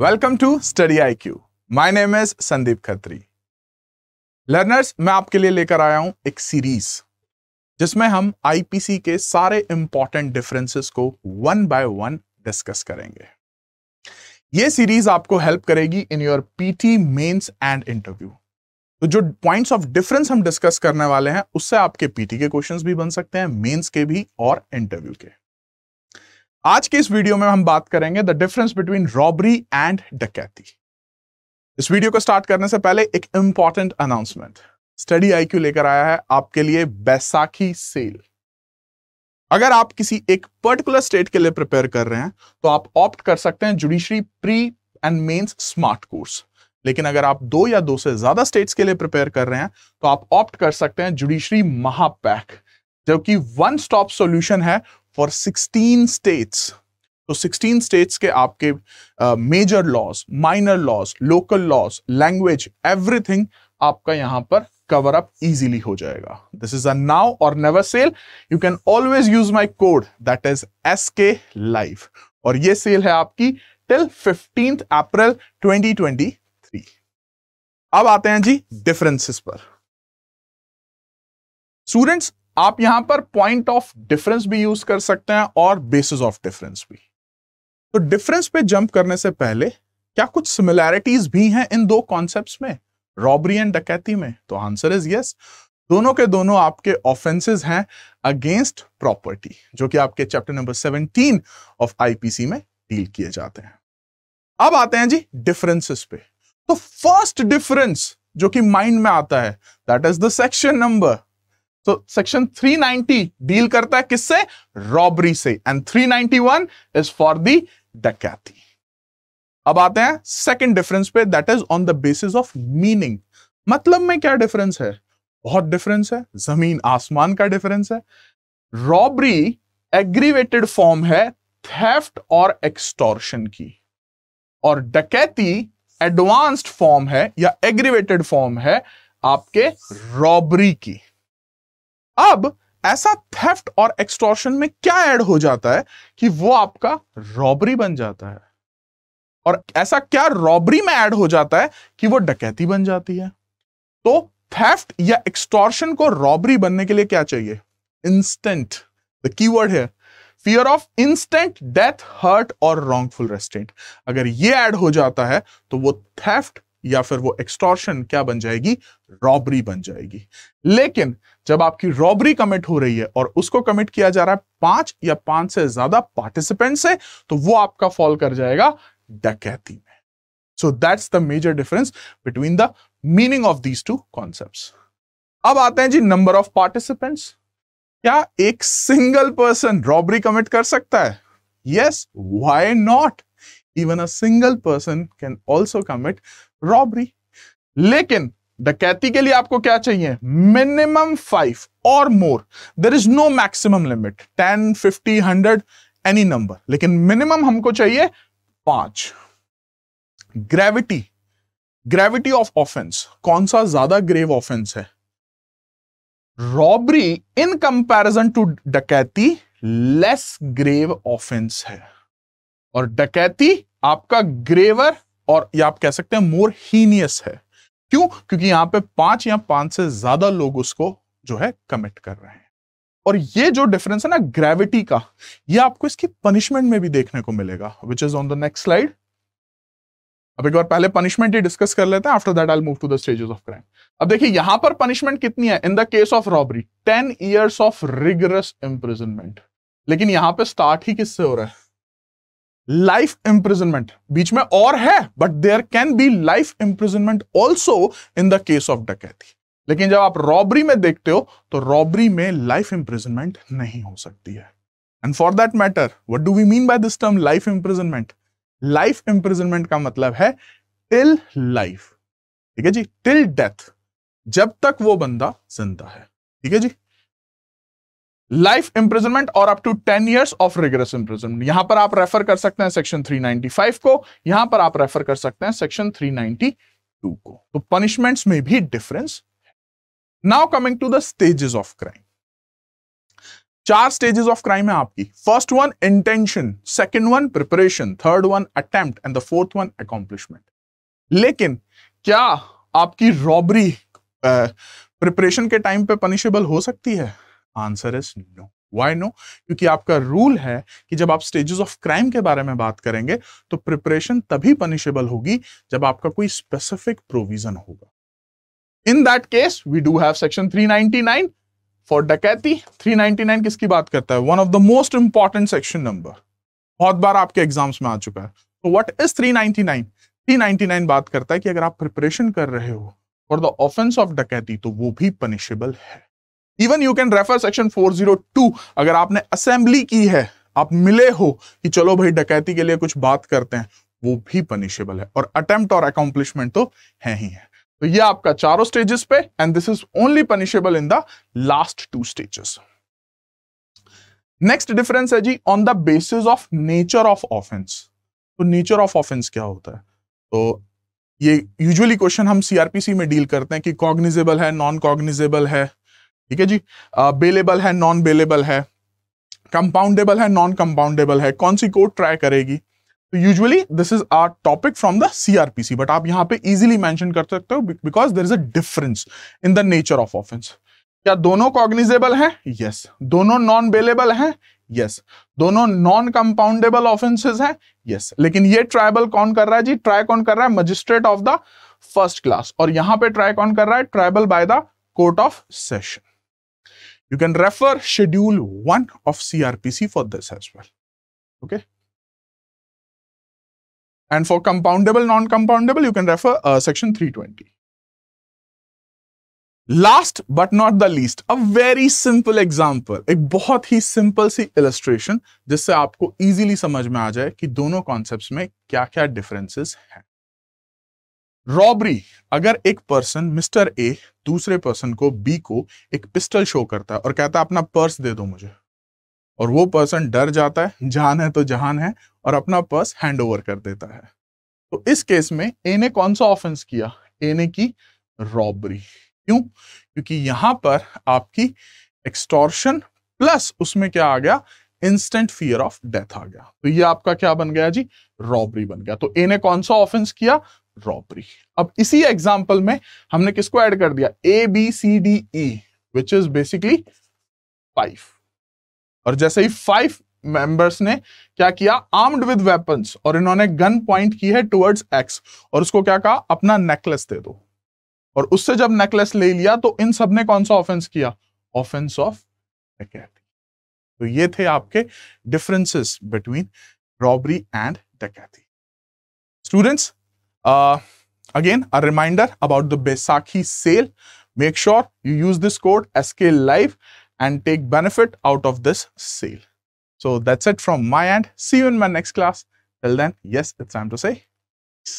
Welcome to study IQ। My name is Sandeep Khatri. Learners, मैं आपके लिए लेकर आया हूं एक सीरीज जिसमें हम IPC के सारे इंपॉर्टेंट डिफरेंसेस को वन बाय वन डिस्कस करेंगे। यह सीरीज आपको हेल्प करेगी in your PT, mains and interview. तो जो पॉइंट्स ऑफ डिफरेंस हम डिस्कस करने वाले हैं उससे आपके PT के क्वेश्चंस भी बन सकते हैं, मेंस के भी और इंटरव्यू के। आज के इस वीडियो में हम बात करेंगे the difference between robbery and डकैती। इस वीडियो को स्टार्ट करने से पहले एक इंपॉर्टेंट अनाउंसमेंट। स्टडी IQ लेकर आया है आपके लिए बैसाखी सेल। अगर आप किसी एक पर्टिकुलर स्टेट के लिए प्रिपेयर कर रहे हैं तो आप ऑप्ट कर सकते हैं judiciary pre and mains smart course. लेकिन अगर आप 2 या 2 से ज्यादा स्टेट्स के लिए प्रिपेयर कर रहे हैं तो आप ऑप्ट कर सकते हैं जुडिशरी महापैक, जो कि वन स्टॉप सॉल्यूशन है फॉर 16 स्टेट्स। तो 16 स्टेट्स के आपके major laws, minor laws, local laws, language, everything आपका यहां पर कवर अप इजीली हो जाएगा। This is a now or never sale. You can always use my code that is SK Live, और ये सेल है आपकी टिल 15th अप्रैल 2023। अब आते हैं जी डिफरेंसेस पर। स्टूडेंट्स, आप यहां पर पॉइंट ऑफ डिफरेंस भी यूज कर सकते हैं और बेसिस ऑफ डिफरेंस भी। तो डिफरेंस पे जंप करने से पहले क्या कुछ सिमिलैरिटीज भी हैं इन दो कॉन्सेप्ट्स में, रॉबरी एंड डकैती में? तो आंसर इज यस। दोनों के दोनों आपके ऑफेंसेस हैं अगेंस्ट प्रॉपर्टी, जो कि आपके चैप्टर नंबर 17 ऑफ IPC में डील किए जाते हैं। अब आते हैं जी डिफरेंसेस पे। तो फर्स्ट डिफरेंस जो कि माइंड में आता है that is the section number. तो सेक्शन 390 डील करता है किससे? रॉबरी से, एंड 391 इज फॉर द डकैती। अब आते हैं सेकंड डिफरेंस पे, that is on the basis of meaning. मतलब में क्या डिफरेंस है? बहुत डिफरेंस है, जमीन आसमान का डिफरेंस है। रॉबरी एग्रीवेटेड फॉर्म है थेफ्ट और एक्सटॉर्शन की, और डकैती एडवांस्ड फॉर्म है या एग्रीवेटेड फॉर्म है आपके रॉबरी की। अब ऐसा थेफ्ट और एक्सटॉर्शन में क्या ऐड हो जाता है कि वो आपका रॉबरी बन जाता है, और ऐसा क्या रॉबरी में ऐड हो जाता है कि वो डकैती बन जाती है? तो थेफ्ट या एक्सटॉर्शन को रॉबरी बनने के लिए क्या चाहिए? इंस्टेंट, द कीवर्ड है fear of instant death, hurt और रॉन्गफुल रेस्ट्रेंट। अगर ये ऐड हो जाता है तो वो थेफ्ट या फिर वो एक्सटॉर्शन क्या बन जाएगी? रॉबरी बन जाएगी। लेकिन जब आपकी रॉबरी कमिट हो रही है और उसको कमिट किया जा रहा है 5 या 5 से ज्यादा पार्टिसिपेंट से, तो वो आपका फॉल कर जाएगा डकैती में। So that's the major difference between the meaning of these two concepts. अब आते हैं जी नंबर ऑफ पार्टिसिपेंट्स। क्या एक सिंगल पर्सन रॉबरी कमिट कर सकता है? Yes, why not? Even a single person can also commit robbery. लेकिन डकैती के लिए आपको क्या चाहिए? मिनिमम 5 और more. There is no maximum limit, 10, 50, 100 any number, लेकिन मिनिमम हमको चाहिए 5। ग्रेविटी ऑफ ऑफेंस, कौन सा ज्यादा ग्रेव ऑफेंस है? रॉबरी इन कंपैरिजन टू डकैती लेस ग्रेव ऑफेंस है, और डकैती आपका ग्रेवर और या आप कह सकते हैं मोर हीनियस है। क्यों? क्योंकि यहां पे 5 या 5 से ज्यादा लोग उसको जो है कमिट कर रहे हैं। और ये जो डिफरेंस है ना ग्रेविटी का, ये आपको इसकी पनिशमेंट में भी देखने को मिलेगा, which is on the next slide. अब एक बार पहले पनिशमेंट ही डिस्कस कर लेते हैं, after that I will move to the stages of crime. अब देखिए यहां पर पनिशमेंट कितनी है in the case of robbery? 10 years of rigorous imprisonment. लेकिन यहां पे स्टार्ट ही किससे हो रहा है? Life imprisonment. बीच में और है, but there can be life imprisonment also in the case of डकैती। लेकिन जब आप रॉबरी में देखते हो तो रॉबरी में लाइफ इंप्रिजनमेंट नहीं हो सकती है। And for that matter, what do we mean by this term life imprisonment? Life imprisonment का मतलब है टिल लाइफ, ठीक है जी, टिल डेथ, जब तक वो बंदा जिंदा है, ठीक है जी। लाइफ इंप्रिजनमेंट और up to 10 years of rigorous imprisonment. यहां पर आप रेफर कर सकते हैं सेक्शन 395 को, यहां पर आप रेफर कर सकते हैं सेक्शन 392 को। तो पनिशमेंट्स में भी difference. Now coming to the stages of crime. 4 stages of crime है आपकी। First one intention, second one preparation, third one attempt and the fourth one accomplishment. लेकिन क्या आपकी रॉबरी प्रिपरेशन के टाइम पे पनिशेबल हो सकती है? Answer is no. Why no? क्योंकि आपका रूल है कि जब आप स्टेजेस ऑफ क्राइम के बारे में बात करेंगे तो प्रिपरेशन तभी पनिशेबल होगी जब आपका कोई स्पेसिफिक प्रोविजन होगा। In that case we do have section 399 for डकैती। 399 किसकी बात करता है? One of the most important section number, बहुत बार आपके एग्जाम्स में आ चुका है। तो व्हाट इज 399? 399 बात करता है कि अगर आप प्रिपरेशन कर रहे हो फॉर द ऑफेंस ऑफ डकैती तो वो भी पनिशेबल है। Even you can refer section 402। अगर आपने असेंबली की है, आप मिले हो कि चलो भाई डकैती के लिए कुछ बात करते हैं, वो भी पनिशेबल है। और अटेम्प्ट और अकॉम्प्लिशमेंट तो है ही है। तो ये आपका चारों स्टेजेस पे, and this is only punishable in the last 2 stages. Next difference है जी on the basis of nature of offence. तो नेचर ऑफ ऑफेंस क्या होता है? तो ये यूजुअली क्वेश्चन हम सीआरपीसी में डील करते हैं कि कॉग्निजेबल है, नॉन कॉग्निजेबल है, ठीक है जी, बेलेबल है, नॉन बेलेबल है, कंपाउंडेबल है, नॉन कंपाउंडेबल है, कौन सी कोर्ट ट्राई करेगी। तो usually this is our topic from the CrPC, but आप यहां पे इजीली मेंशन कर सकते हो because there is a difference in the nature of offence. क्या दोनों कॉग्निजेबल हैं? यस। दोनों नॉन बेलेबल हैं? यस। दोनों नॉन कंपाउंडेबल ऑफेंसेस हैं? यस। लेकिन ये ट्राइबल कौन कर रहा है जी? ट्राई कौन कर रहा है? Magistrate of the first class. और यहां पे ट्राई कौन कर रहा है? Tribal by the court of session. You can refer schedule 1 of CRPC for this as well. Okay. And for compoundable, non-compoundable, you can refer section 320. Last but not the least, a very simple example, एक बहुत ही simple सी illustration जिससे आपको easily समझ में आ जाए कि दोनों concepts में क्या-क्या differences हैं। रॉबरी, अगर एक पर्सन मिस्टर ए दूसरे पर्सन को बी को एक पिस्टल शो करता है और कहता है अपना पर्स दे दो मुझे, और वो पर्सन डर जाता है, जान है तो जहान है, और अपना पर्स हैंड ओवर कर देता है, तो इस केस में ए ने कौन सा ऑफेंस किया? ए ने की रॉबरी। क्यों? क्योंकि यहां पर आपकी एक्सटॉर्शन प्लस उसमें क्या आ गया? इंस्टेंट फियर ऑफ डेथ आ गया। तो ये आपका क्या बन गया जी? रॉबरी बन गया। तो ए ने कौन सा ऑफेंस किया? रॉबरी। अब इसी एग्जांपल में हमने किसको ऐड कर दिया? A B C D E, which is basically 5। और जैसे ही 5 मेंबर्स ने क्या किया? आर्म्ड विद वेपन्स, और इन्होंने गन पॉइंट की है टुवर्ड्स एक्स, और उसको क्या कहा? अपना नेकलेस दे दो। और उससे जब नेकलेस ले लिया तो इन सब ने कौन सा ऑफेंस किया? ऑफेंस ऑफ डकैती। तो ये थे आपके डिफरेंसेस बिटवीन रॉबरी एंड डकैती। Students, again, a reminder about the Baisakhi sale. Make sure you use this code SK Live and take benefit out of this sale. So that's it from my end. See you in my next class. Till then, yes, it's time to say peace.